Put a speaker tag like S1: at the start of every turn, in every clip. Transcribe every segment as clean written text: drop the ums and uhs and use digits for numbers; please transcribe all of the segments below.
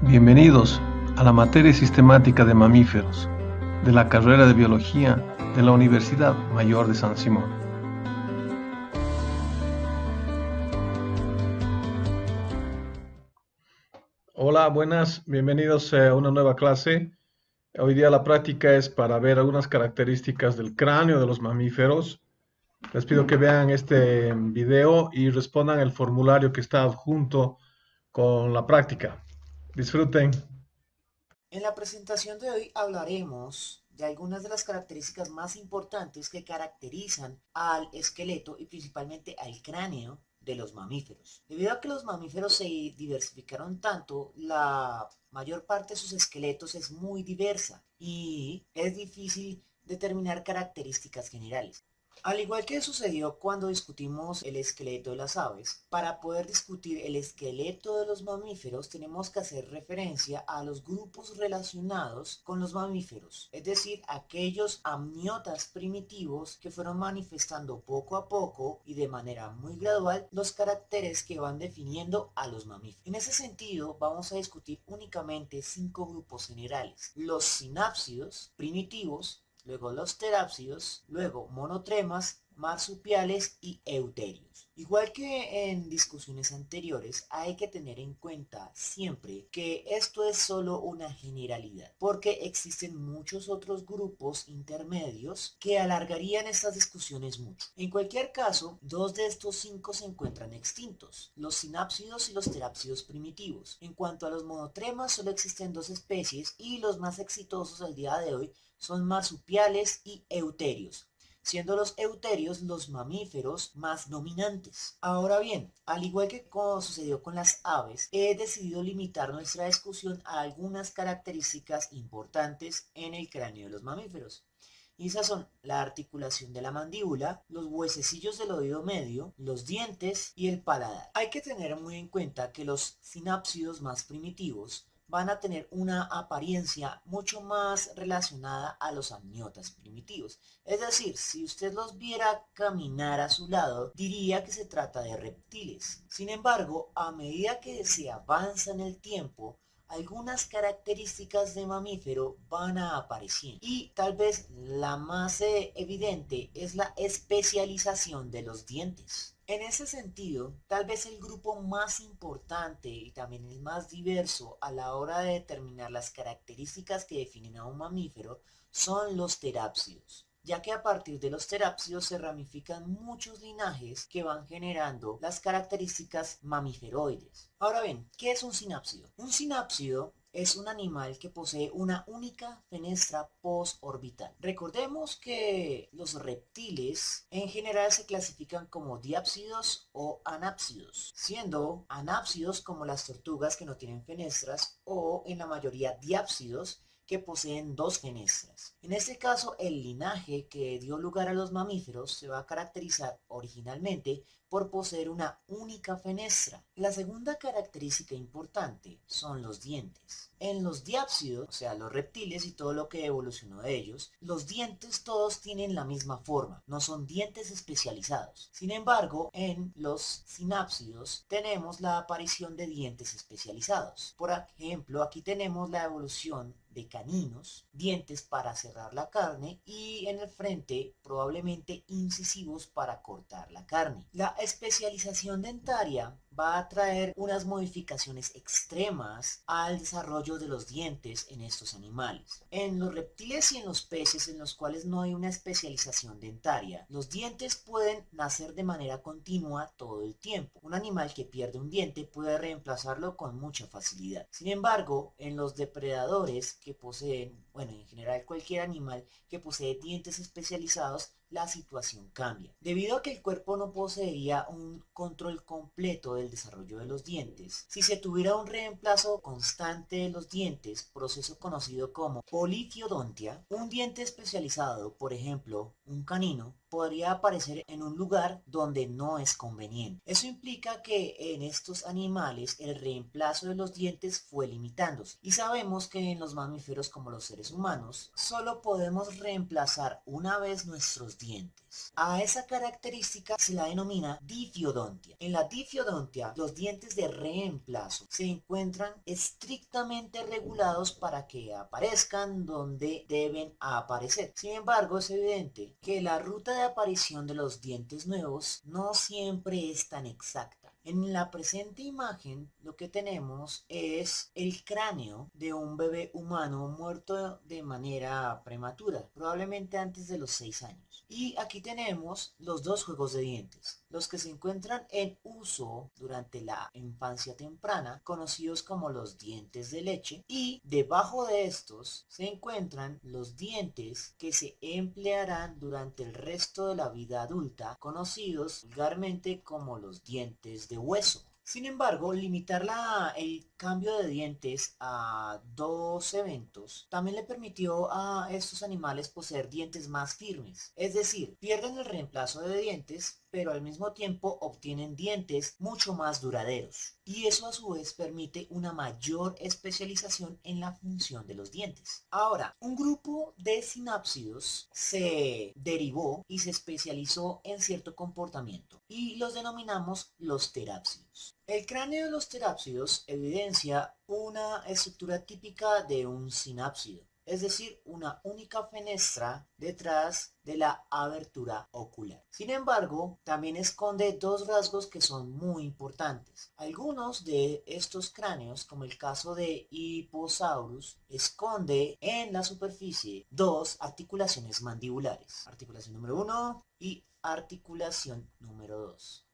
S1: Bienvenidos a la materia sistemática de mamíferos de la carrera de Biología de la Universidad Mayor de San Simón. Hola, buenas, bienvenidos a una nueva clase. Hoy día la práctica es para ver algunas características del cráneo de los mamíferos. Les pido que vean este video y respondan el formulario que está adjunto con la práctica. Disfruten.
S2: En la presentación de hoy hablaremos de algunas de las características más importantes que caracterizan al esqueleto y principalmente al cráneo de los mamíferos. Debido a que los mamíferos se diversificaron tanto, la mayor parte de sus esqueletos es muy diversa y es difícil determinar características generales. Al igual que sucedió cuando discutimos el esqueleto de las aves, para poder discutir el esqueleto de los mamíferos tenemos que hacer referencia a los grupos relacionados con los mamíferos, es decir, aquellos amniotas primitivos que fueron manifestando poco a poco y de manera muy gradual los caracteres que van definiendo a los mamíferos. En ese sentido, vamos a discutir únicamente 5 grupos generales: los sinápsidos primitivos, luego los terápsidos, luego monotremas, marsupiales y euterios. Igual que en discusiones anteriores, hay que tener en cuenta siempre que esto es solo una generalidad, porque existen muchos otros grupos intermedios que alargarían estas discusiones mucho. En cualquier caso, dos de estos 5 se encuentran extintos: los sinápsidos y los terápsidos primitivos. En cuanto a los monotremas, solo existen 2 especies y los más exitosos al día de hoy son marsupiales y euterios, siendo los euterios los mamíferos más dominantes. Ahora bien, al igual que como sucedió con las aves, he decidido limitar nuestra discusión a algunas características importantes en el cráneo de los mamíferos. Y esas son la articulación de la mandíbula, los huesecillos del oído medio, los dientes y el paladar. Hay que tener muy en cuenta que los sinápsidos más primitivos van a tener una apariencia mucho más relacionada a los amniotas primitivos. Es decir, si usted los viera caminar a su lado, diría que se trata de reptiles. Sin embargo, a medida que se avanza en el tiempo, algunas características de mamífero van a aparecer y tal vez la más evidente es la especialización de los dientes. En ese sentido, tal vez el grupo más importante y también el más diverso a la hora de determinar las características que definen a un mamífero son los terápsidos, ya que a partir de los terápsidos se ramifican muchos linajes que van generando las características mamíferoides. Ahora bien, ¿qué es un sinápsido? Un sinápsido es un animal que posee una única fenestra posorbital. Recordemos que los reptiles en general se clasifican como diápsidos o anápsidos, siendo anápsidos como las tortugas que no tienen fenestras o en la mayoría diápsidos que poseen 2 fenestras. En este caso, el linaje que dio lugar a los mamíferos se va a caracterizar originalmente por poseer una única fenestra. La segunda característica importante son los dientes. En los diápsidos, o sea, los reptiles y todo lo que evolucionó de ellos, los dientes todos tienen la misma forma, no son dientes especializados. Sin embargo, en los sinápsidos tenemos la aparición de dientes especializados. Por ejemplo, aquí tenemos la evolución de caninos, dientes para cerrar la carne y en el frente probablemente incisivos para cortar la carne. La especialización dentaria va a traer unas modificaciones extremas al desarrollo de los dientes en estos animales. En los reptiles y en los peces en los cuales no hay una especialización dentaria, los dientes pueden nacer de manera continua todo el tiempo. Un animal que pierde un diente puede reemplazarlo con mucha facilidad. Sin embargo, en los depredadores que poseen, bueno, en general cualquier animal que posee dientes especializados, la situación cambia. Debido a que el cuerpo no poseería un control completo del desarrollo de los dientes, si se tuviera un reemplazo constante de los dientes, proceso conocido como policiodontia, un diente especializado, por ejemplo, un canino, podría aparecer en un lugar donde no es conveniente. Eso implica que en estos animales el reemplazo de los dientes fue limitándose. Y sabemos que en los mamíferos como los seres humanos solo podemos reemplazar una vez nuestros dientes. A esa característica se la denomina difiodontia. En la difiodontia, los dientes de reemplazo se encuentran estrictamente regulados para que aparezcan donde deben aparecer. Sin embargo, es evidente que la ruta de aparición de los dientes nuevos no siempre es tan exacta. En la presente imagen lo que tenemos es el cráneo de un bebé humano muerto de manera prematura, probablemente antes de los 6 años. Y aquí tenemos los dos juegos de dientes, los que se encuentran en uso durante la infancia temprana, conocidos como los dientes de leche, y debajo de estos se encuentran los dientes que se emplearán durante el resto de la vida adulta, conocidos vulgarmente como los dientes de hueso. Sin embargo, limitar el cambio de dientes a 2 eventos también le permitió a estos animales poseer dientes más firmes. Es decir, pierden el reemplazo de dientes, pero al mismo tiempo obtienen dientes mucho más duraderos. Y eso a su vez permite una mayor especialización en la función de los dientes. Ahora, un grupo de sinápsidos se derivó y se especializó en cierto comportamiento y los denominamos los terápsidos. El cráneo de los terápsidos evidencia una estructura típica de un sinápsido, es decir, una única fenestra detrás de la abertura ocular. Sin embargo, también esconde dos rasgos que son muy importantes. Algunos de estos cráneos, como el caso de Hipposaurus, esconde en la superficie dos articulaciones mandibulares. Articulación número 1 y articulación número 2.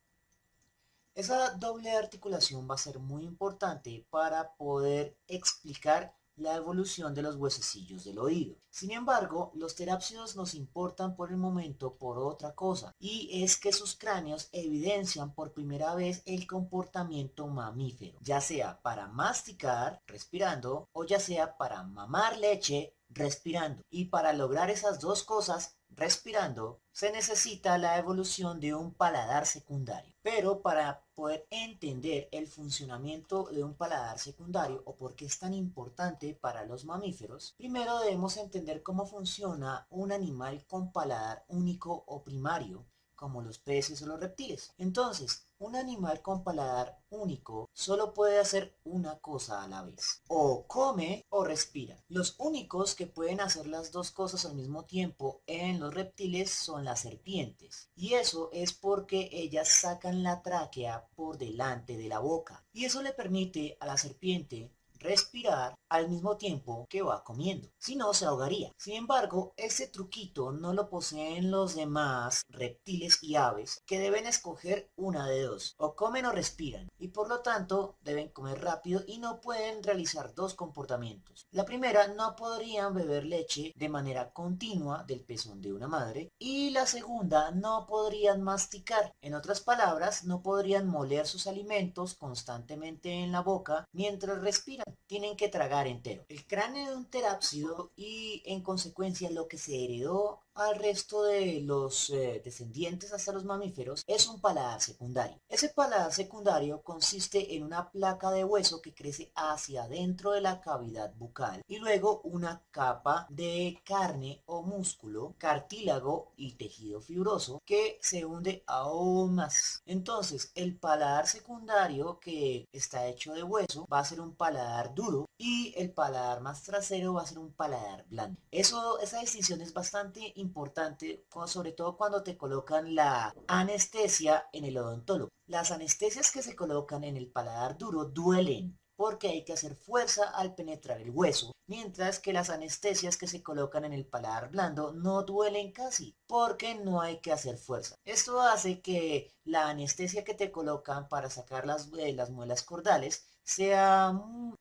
S2: Esa doble articulación va a ser muy importante para poder explicar la evolución de los huesecillos del oído. Sin embargo, los terápsidos nos importan por el momento por otra cosa, y es que sus cráneos evidencian por primera vez el comportamiento mamífero, ya sea para masticar, respirando, o ya sea para mamar leche, respirando. Y para lograr esas dos cosas, respirando, se necesita la evolución de un paladar secundario. Pero para poder entender el funcionamiento de un paladar secundario o por qué es tan importante para los mamíferos, primero debemos entender cómo funciona un animal con paladar único o primario, como los peces o los reptiles. Entonces, un animal con paladar único solo puede hacer una cosa a la vez: o come o respira. Los únicos que pueden hacer las dos cosas al mismo tiempo en los reptiles son las serpientes, y eso es porque ellas sacan la tráquea por delante de la boca, y eso le permite a la serpiente respirar al mismo tiempo que va comiendo, si no se ahogaría. Sin embargo, ese truquito no lo poseen los demás reptiles y aves, que deben escoger una de dos: o comen o respiran, y por lo tanto deben comer rápido y no pueden realizar dos comportamientos. La primera, no podrían beber leche de manera continua del pezón de una madre, y la segunda, no podrían masticar. En otras palabras, no podrían moler sus alimentos constantemente en la boca mientras respiran. Tienen que tragar entero. El cráneo de un terápsido, y en consecuencia lo que se heredó al resto de los descendientes hasta los mamíferos, es un paladar secundario. Ese paladar secundario consiste en una placa de hueso que crece hacia adentro de la cavidad bucal y luego una capa de carne o músculo, cartílago y tejido fibroso que se hunde aún más. Entonces, el paladar secundario, que está hecho de hueso, va a ser un paladar duro, y el paladar más trasero va a ser un paladar blando. Esa distinción es bastante importante, sobre todo cuando te colocan la anestesia en el odontólogo. Las anestesias que se colocan en el paladar duro duelen, porque hay que hacer fuerza al penetrar el hueso, mientras que las anestesias que se colocan en el paladar blando no duelen casi, porque no hay que hacer fuerza. Esto hace que la anestesia que te colocan para sacar las muelas cordales sea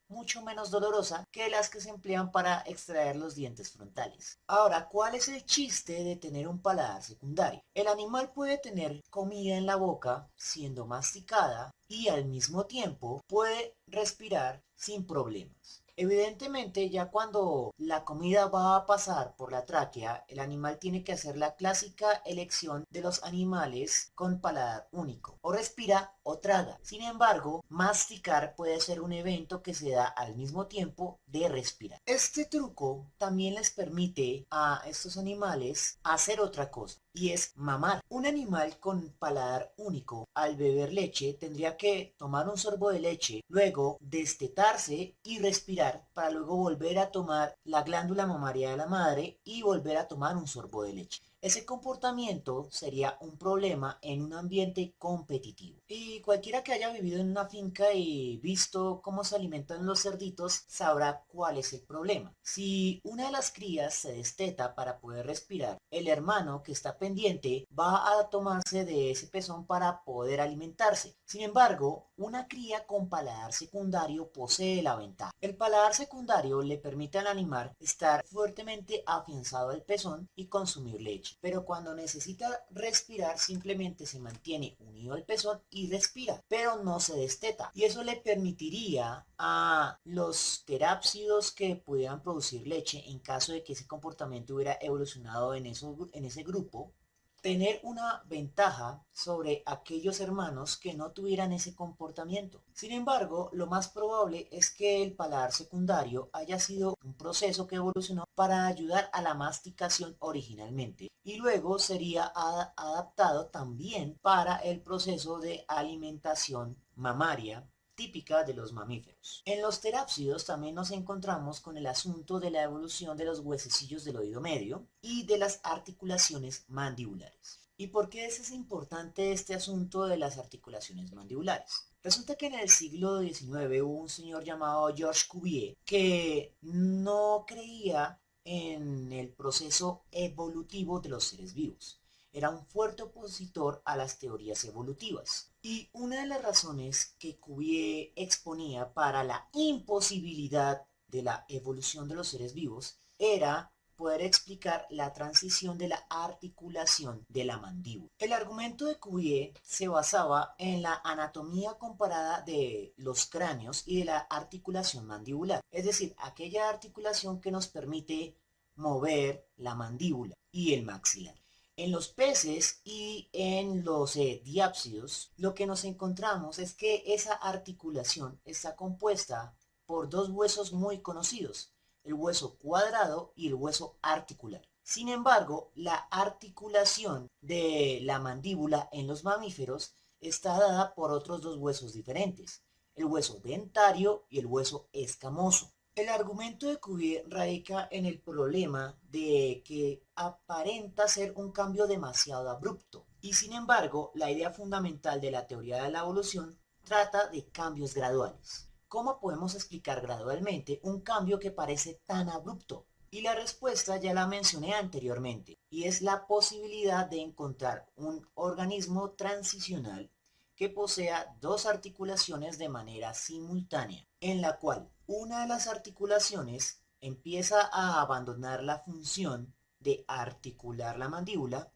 S2: mucho menos dolorosa que las que se emplean para extraer los dientes frontales. Ahora, ¿cuál es el chiste de tener un paladar secundario? El animal puede tener comida en la boca siendo masticada y al mismo tiempo puede respirar sin problemas. Evidentemente, ya cuando la comida va a pasar por la tráquea, el animal tiene que hacer la clásica elección de los animales con paladar único. O respira o traga. Sin embargo, masticar puede ser un evento que se da al mismo tiempo de respirar. Este truco también les permite a estos animales hacer otra cosa, y es mamar. Un animal con paladar único al beber leche tendría que tomar un sorbo de leche, luego destetarse y respirar para luego volver a tomar la glándula mamaria de la madre y volver a tomar un sorbo de leche. Ese comportamiento sería un problema en un ambiente competitivo. Y cualquiera que haya vivido en una finca y visto cómo se alimentan los cerditos sabrá cuál es el problema. Si una de las crías se desteta para poder respirar, el hermano que está pendiente va a tomarse de ese pezón para poder alimentarse. Sin embargo, una cría con paladar secundario posee la ventaja. El paladar secundario le permite al animal estar fuertemente afianzado al pezón y consumir leche. Pero cuando necesita respirar simplemente se mantiene unido al pezón y respira, pero no se desteta. Y eso le permitiría a los terápsidos que pudieran producir leche, en caso de que ese comportamiento hubiera evolucionado en ese grupo, tener una ventaja sobre aquellos hermanos que no tuvieran ese comportamiento. Sin embargo, lo más probable es que el paladar secundario haya sido un proceso que evolucionó para ayudar a la masticación originalmente y luego sería adaptado también para el proceso de alimentación mamaria típica de los mamíferos. En los terápsidos también nos encontramos con el asunto de la evolución de los huesecillos del oído medio y de las articulaciones mandibulares. ¿Y por qué es importante este asunto de las articulaciones mandibulares? Resulta que en el siglo XIX hubo un señor llamado Georges Cuvier que no creía en el proceso evolutivo de los seres vivos. Era un fuerte opositor a las teorías evolutivas. Y una de las razones que Cuvier exponía para la imposibilidad de la evolución de los seres vivos era poder explicar la transición de la articulación de la mandíbula. El argumento de Cuvier se basaba en la anatomía comparada de los cráneos y de la articulación mandibular, es decir, aquella articulación que nos permite mover la mandíbula y el maxilar. En los peces y en los diápsidos, lo que nos encontramos es que esa articulación está compuesta por dos huesos muy conocidos, el hueso cuadrado y el hueso articular. Sin embargo, la articulación de la mandíbula en los mamíferos está dada por otros dos huesos diferentes, el hueso dentario y el hueso escamoso. El argumento de Cuvier radica en el problema de que aparenta ser un cambio demasiado abrupto y sin embargo la idea fundamental de la teoría de la evolución trata de cambios graduales. ¿Cómo podemos explicar gradualmente un cambio que parece tan abrupto? Y la respuesta ya la mencioné anteriormente, y es la posibilidad de encontrar un organismo transicional que posea dos articulaciones de manera simultánea, en la cual una de las articulaciones empieza a abandonar la función de articular la mandíbula,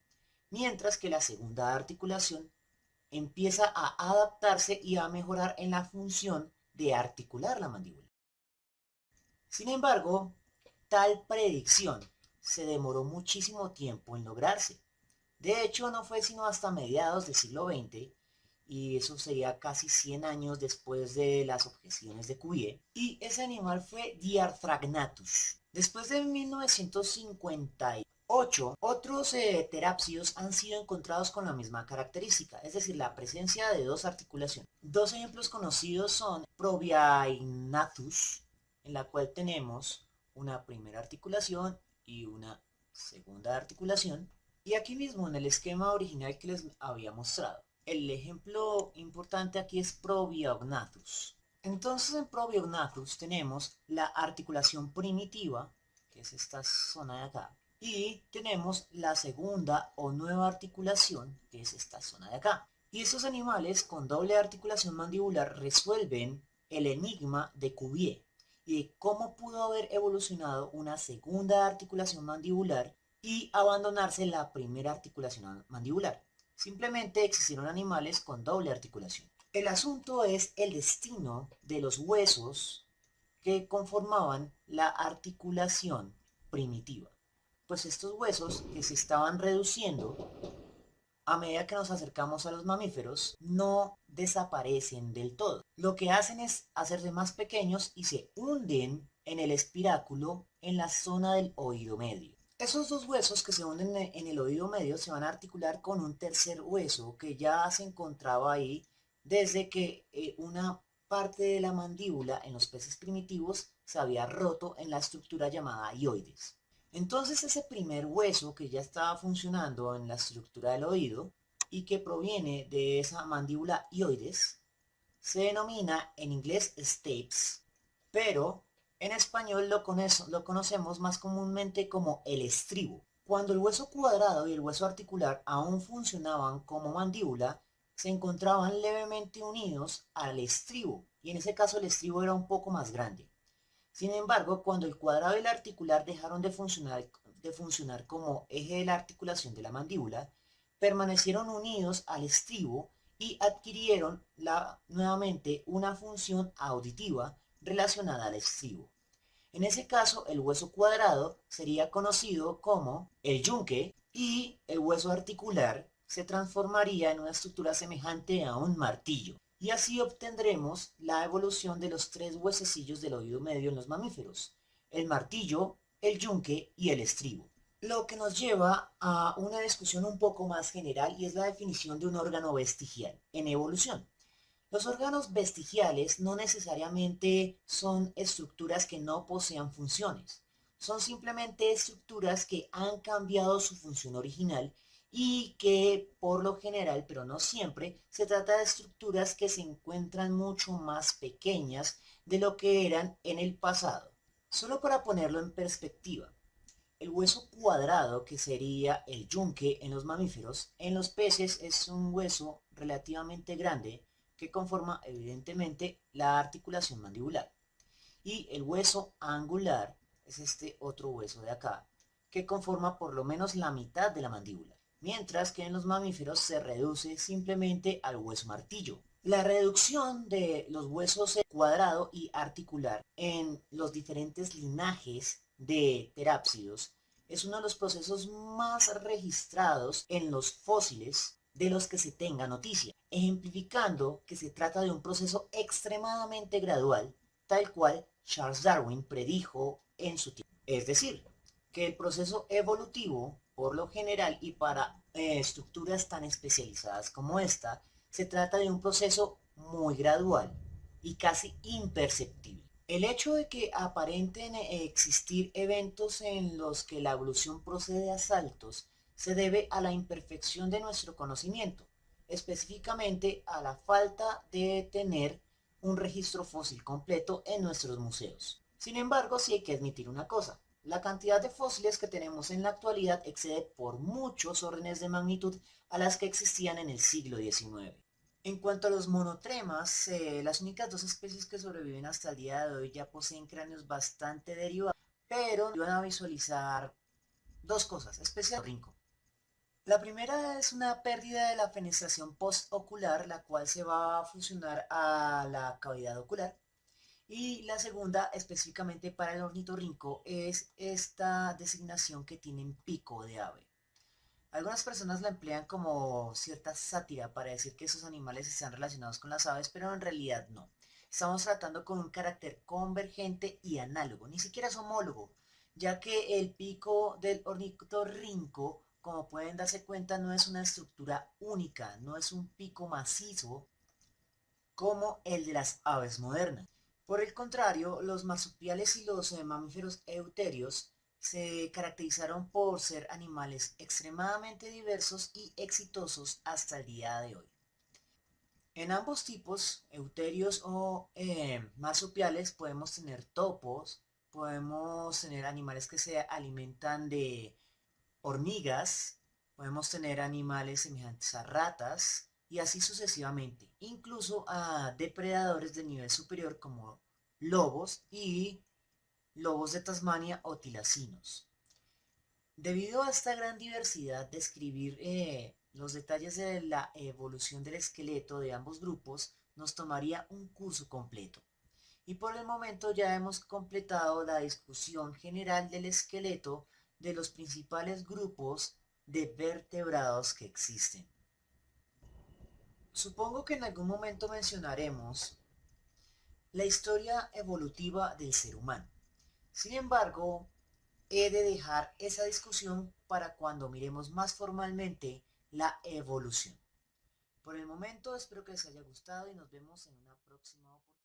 S2: mientras que la segunda articulación empieza a adaptarse y a mejorar en la función de articular la mandíbula. Sin embargo, tal predicción se demoró muchísimo tiempo en lograrse. De hecho, no fue sino hasta mediados del siglo XX, y eso sería casi 100 años después de las objeciones de Cuvier, y ese animal fue Diarthragnathus. Después de 1958, otros terápsidos han sido encontrados con la misma característica, es decir, la presencia de dos articulaciones. Dos ejemplos conocidos son Probiagnathus, en la cual tenemos una primera articulación y una segunda articulación, y aquí mismo en el esquema original que les había mostrado. El ejemplo importante aquí es Probiognathus. Entonces en Probiognathus tenemos la articulación primitiva, que es esta zona de acá, y tenemos la segunda o nueva articulación, que es esta zona de acá. Y estos animales con doble articulación mandibular resuelven el enigma de Cuvier y de cómo pudo haber evolucionado una segunda articulación mandibular y abandonarse la primera articulación mandibular. Simplemente existieron animales con doble articulación. El asunto es el destino de los huesos que conformaban la articulación primitiva. Pues estos huesos que se estaban reduciendo a medida que nos acercamos a los mamíferos, no desaparecen del todo. Lo que hacen es hacerse más pequeños y se hunden en el espiráculo en la zona del oído medio. Esos dos huesos que se hunden en el oído medio se van a articular con un tercer hueso que ya se encontraba ahí desde que una parte de la mandíbula en los peces primitivos se había roto en la estructura llamada hioides. Entonces ese primer hueso que ya estaba funcionando en la estructura del oído y que proviene de esa mandíbula hioides se denomina en inglés stapes, pero en español lo conocemos más comúnmente como el estribo. Cuando el hueso cuadrado y el hueso articular aún funcionaban como mandíbula, se encontraban levemente unidos al estribo, y en ese caso el estribo era un poco más grande. Sin embargo, cuando el cuadrado y el articular dejaron de funcionar como eje de la articulación de la mandíbula, permanecieron unidos al estribo y adquirieron nuevamente una función auditiva relacionada al estribo. En ese caso, el hueso cuadrado sería conocido como el yunque y el hueso articular se transformaría en una estructura semejante a un martillo. Y así obtendremos la evolución de los tres huesecillos del oído medio en los mamíferos: el martillo, el yunque y el estribo. Lo que nos lleva a una discusión un poco más general, y es la definición de un órgano vestigial en evolución. Los órganos vestigiales no necesariamente son estructuras que no posean funciones. Son simplemente estructuras que han cambiado su función original y que por lo general, pero no siempre, se trata de estructuras que se encuentran mucho más pequeñas de lo que eran en el pasado. Solo para ponerlo en perspectiva, el hueso cuadrado, que sería el yunque en los mamíferos, en los peces es un hueso relativamente grande que conforma evidentemente la articulación mandibular. Y el hueso angular es este otro hueso de acá, que conforma por lo menos la mitad de la mandíbula, mientras que en los mamíferos se reduce simplemente al hueso martillo. La reducción de los huesos cuadrado y articular en los diferentes linajes de terápsidos es uno de los procesos más registrados en los fósiles de los que se tenga noticia, ejemplificando que se trata de un proceso extremadamente gradual, tal cual Charles Darwin predijo en su tiempo. Es decir, que el proceso evolutivo, por lo general y para estructuras tan especializadas como esta, se trata de un proceso muy gradual y casi imperceptible. El hecho de que aparenten existir eventos en los que la evolución procede a saltos se debe a la imperfección de nuestro conocimiento, específicamente a la falta de tener un registro fósil completo en nuestros museos. Sin embargo, sí hay que admitir una cosa: la cantidad de fósiles que tenemos en la actualidad excede por muchos órdenes de magnitud a las que existían en el siglo XIX. En cuanto a los monotremas, las únicas dos especies que sobreviven hasta el día de hoy ya poseen cráneos bastante derivados, pero van a visualizar dos cosas, especialmente rinco. La primera es una pérdida de la fenestración postocular, la cual se va a fusionar a la cavidad ocular. Y la segunda, específicamente para el ornitorrinco, es esta designación que tienen pico de ave. Algunas personas la emplean como cierta sátira para decir que esos animales están relacionados con las aves, pero en realidad no. Estamos tratando con un carácter convergente y análogo, ni siquiera es homólogo, ya que el pico del ornitorrinco, como pueden darse cuenta, no es una estructura única, no es un pico macizo como el de las aves modernas. Por el contrario, los marsupiales y los mamíferos euterios se caracterizaron por ser animales extremadamente diversos y exitosos hasta el día de hoy. En ambos tipos, euterios o marsupiales, podemos tener topos, podemos tener animales que se alimentan de hormigas, podemos tener animales semejantes a ratas y así sucesivamente, incluso a depredadores de nivel superior como lobos y lobos de Tasmania o tilacinos. Debido a esta gran diversidad, describir los detalles de la evolución del esqueleto de ambos grupos nos tomaría un curso completo. Y por el momento ya hemos completado la discusión general del esqueleto de los principales grupos de vertebrados que existen. Supongo que en algún momento mencionaremos la historia evolutiva del ser humano. Sin embargo, he de dejar esa discusión para cuando miremos más formalmente la evolución. Por el momento espero que les haya gustado y nos vemos en una próxima oportunidad.